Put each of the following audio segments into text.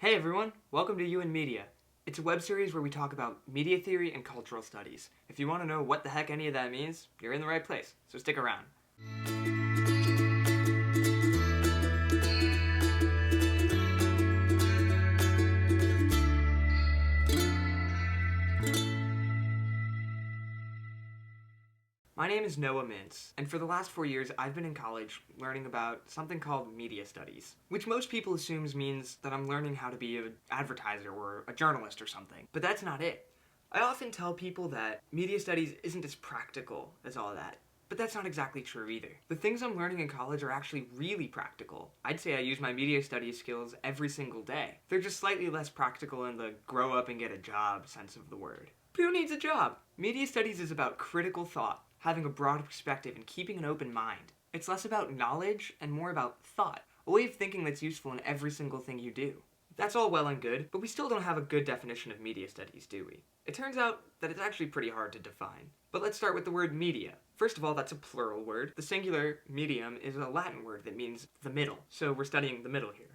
Hey everyone, welcome to You and Media. It's a web series where we talk about media theory and cultural studies. If you want to know what the heck any of that means, you're in the right place, so stick around. My name is Noah Mintz, and for the last 4 years I've been in college learning about something called media studies, which most people assume means that I'm learning how to be an advertiser or a journalist or something, but that's not it. I often tell people that media studies isn't as practical as all that, but that's not exactly true either. The things I'm learning in college are actually really practical. I'd say I use my media studies skills every single day. They're just slightly less practical in the grow up and get a job sense of the word. But who needs a job? Media studies is about critical thought, having a broad perspective, and keeping an open mind. It's less about knowledge and more about thought, a way of thinking that's useful in every single thing you do. That's all well and good, but we still don't have a good definition of media studies, do we? It turns out that it's actually pretty hard to define. But let's start with the word media. First of all, that's a plural word. The singular medium is a Latin word that means the middle, so we're studying the middle here.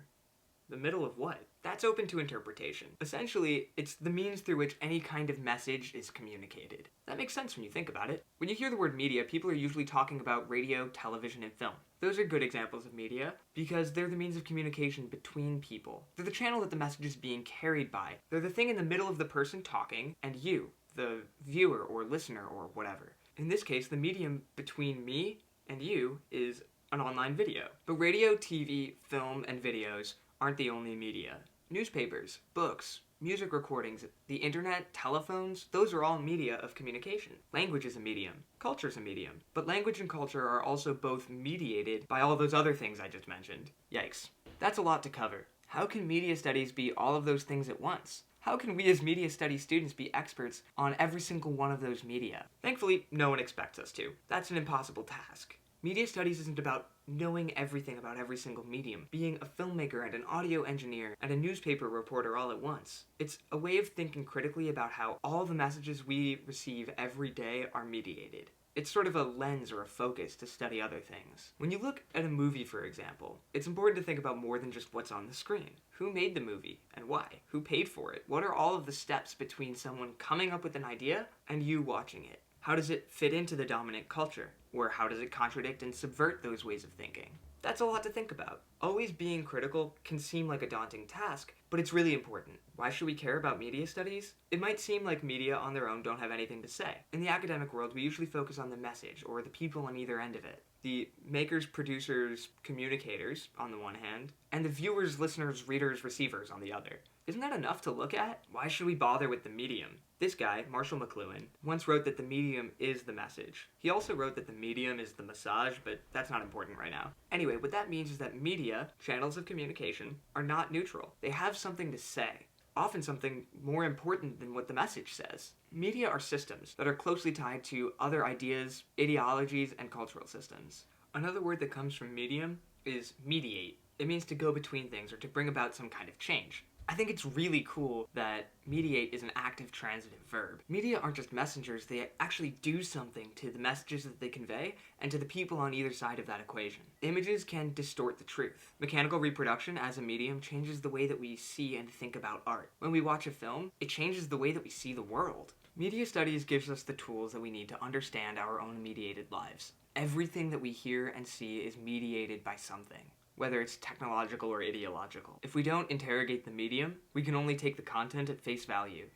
The middle of what? That's open to interpretation. Essentially, it's the means through which any kind of message is communicated. That makes sense when you think about it. When you hear the word media, people are usually talking about radio, television, and film. Those are good examples of media because they're the means of communication between people. They're the channel that the message is being carried by. They're the thing in the middle of the person talking and you, the viewer or listener or whatever. In this case, the medium between me and you is an online video. But radio, TV, film, and videos aren't the only media. Newspapers, books, music recordings, the internet, telephones, those are all media of communication. Language is a medium. Culture is a medium. But language and culture are also both mediated by all those other things I just mentioned. Yikes. That's a lot to cover. How can media studies be all of those things at once? How can we as media studies students be experts on every single one of those media? Thankfully, no one expects us to. That's an impossible task. Media studies isn't about knowing everything about every single medium, being a filmmaker and an audio engineer and a newspaper reporter all at once. It's a way of thinking critically about how all the messages we receive every day are mediated. It's sort of a lens or a focus to study other things. When you look at a movie, for example, it's important to think about more than just what's on the screen. Who made the movie and why? Who paid for it? What are all of the steps between someone coming up with an idea and you watching it? How does it fit into the dominant culture? Or how does it contradict and subvert those ways of thinking? That's a lot to think about. Always being critical can seem like a daunting task, but it's really important. Why should we care about media studies? It might seem like media on their own don't have anything to say. In the academic world, we usually focus on the message, or the people on either end of it. The makers, producers, communicators, on the one hand, and the viewers, listeners, readers, receivers on the other. Isn't that enough to look at? Why should we bother with the medium? This guy, McLuhan, once wrote that the medium is the message. He also wrote that the medium is the massage, but that's not important right now. Anyway, what that means is that media, channels of communication, are not neutral. They have something to say, often something more important than what the message says. Media are systems that are closely tied to other ideas, ideologies, and cultural systems. Another word that comes from medium is mediate. It means to go between things or to bring about some kind of change. I think it's really cool that mediate is an active transitive verb. Media aren't just messengers, they actually do something to the messages that they convey and to the people on either side of that equation. Images can distort the truth. Mechanical reproduction as a medium changes the way that we see and think about art. When we watch a film, it changes the way that we see the world. Media studies gives us the tools that we need to understand our own mediated lives. Everything that we hear and see is mediated by something, whether it's technological or ideological. If we don't interrogate the medium, we can only take the content at face value.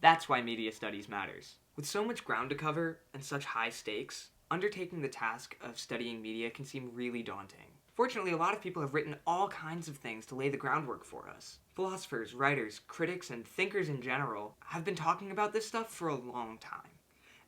That's why media studies matters. With so much ground to cover and such high stakes, undertaking the task of studying media can seem really daunting. Fortunately, a lot of people have written all kinds of things to lay the groundwork for us. Philosophers, writers, critics, and thinkers in general have been talking about this stuff for a long time.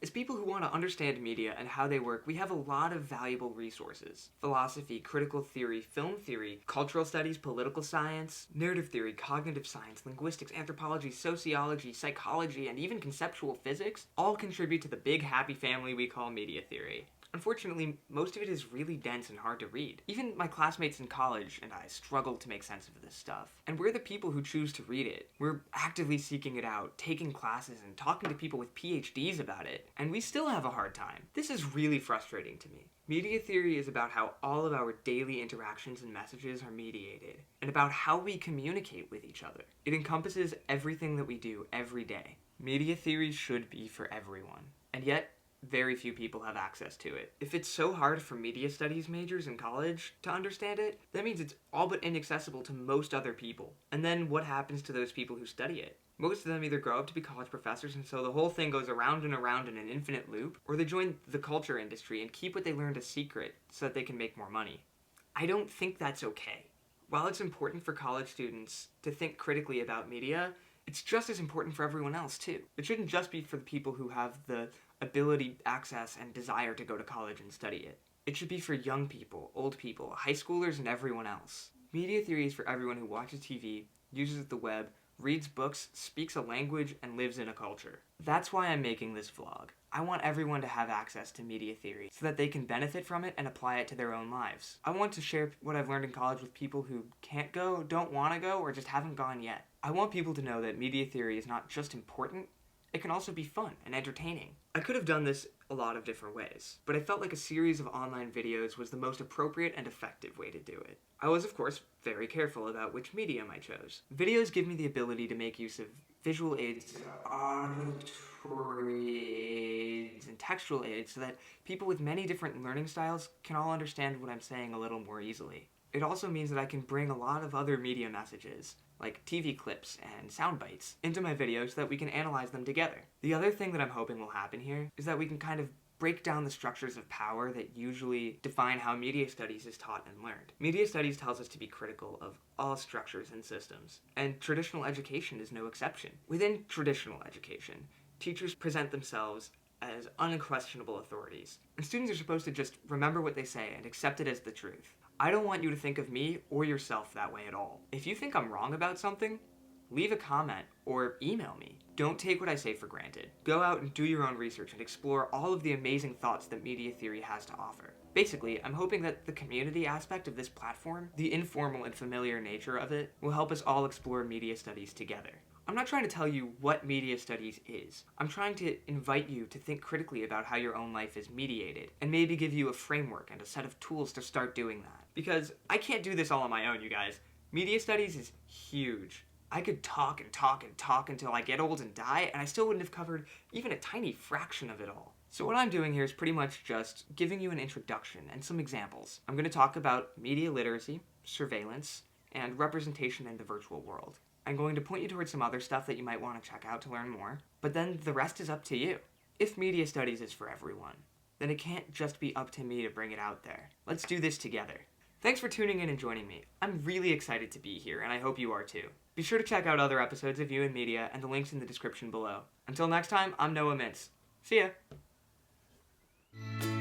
As people who want to understand media and how they work, we have a lot of valuable resources. Philosophy, critical theory, film theory, cultural studies, political science, narrative theory, cognitive science, linguistics, anthropology, sociology, psychology, and even conceptual physics all contribute to the big happy family we call media theory. Unfortunately, most of it is really dense and hard to read. Even my classmates in college and I struggle to make sense of this stuff. And we're the people who choose to read it. We're actively seeking it out, taking classes and talking to people with PhDs about it, and we still have a hard time. This is really frustrating to me. Media theory is about how all of our daily interactions and messages are mediated, and about how we communicate with each other. It encompasses everything that we do every day. Media theory should be for everyone, and yet, very few people have access to it. If it's so hard for media studies majors in college to understand it, that means it's all but inaccessible to most other people. And then what happens to those people who study it? Most of them either grow up to be college professors, and so the whole thing goes around and around in an infinite loop, or they join the culture industry and keep what they learned a secret so that they can make more money. I don't think that's okay. While it's important for college students to think critically about media, it's just as important for everyone else too. It shouldn't just be for the people who have the ability, access, and desire to go to college and study it. It should be for young people, old people, high schoolers, and everyone else. Media theory is for everyone who watches TV, uses the web, reads books, speaks a language, and lives in a culture. That's why I'm making this vlog. I want everyone to have access to media theory so that they can benefit from it and apply it to their own lives. I want to share what I've learned in college with people who can't go, don't want to go, or just haven't gone yet. I want people to know that media theory is not just important, it can also be fun and entertaining. I could have done this a lot of different ways, but I felt like a series of online videos was the most appropriate and effective way to do it. I was, of course, very careful about which medium I chose. Videos give me the ability to make use of visual aids, auditory aids, and textual aids so that people with many different learning styles can all understand what I'm saying a little more easily. It also means that I can bring a lot of other media messages, like TV clips and sound bites, into my videos so that we can analyze them together. The other thing that I'm hoping will happen here is that we can kind of break down the structures of power that usually define how media studies is taught and learned. Media studies tells us to be critical of all structures and systems, and traditional education is no exception. Within traditional education, teachers present themselves as unquestionable authorities, and students are supposed to just remember what they say and accept it as the truth. I don't want you to think of me or yourself that way at all. If you think I'm wrong about something, leave a comment or email me. Don't take what I say for granted. Go out and do your own research and explore all of the amazing thoughts that media theory has to offer. Basically, I'm hoping that the community aspect of this platform, the informal and familiar nature of it, will help us all explore media studies together. I'm not trying to tell you what media studies is. I'm trying to invite you to think critically about how your own life is mediated, and maybe give you a framework and a set of tools to start doing that. Because I can't do this all on my own, you guys. Media studies is huge. I could talk and talk and talk until I get old and die, and I still wouldn't have covered even a tiny fraction of it all. So what I'm doing here is pretty much just giving you an introduction and some examples. I'm going to talk about media literacy, surveillance, and representation in the virtual world. I'm going to point you towards some other stuff that you might want to check out to learn more, but then the rest is up to you. If media studies is for everyone, then it can't just be up to me to bring it out there. Let's do this together. Thanks for tuning in and joining me. I'm really excited to be here, and I hope you are too. Be sure to check out other episodes of You and Media and the links in the description below. Until next time, I'm Noah Mintz. See ya!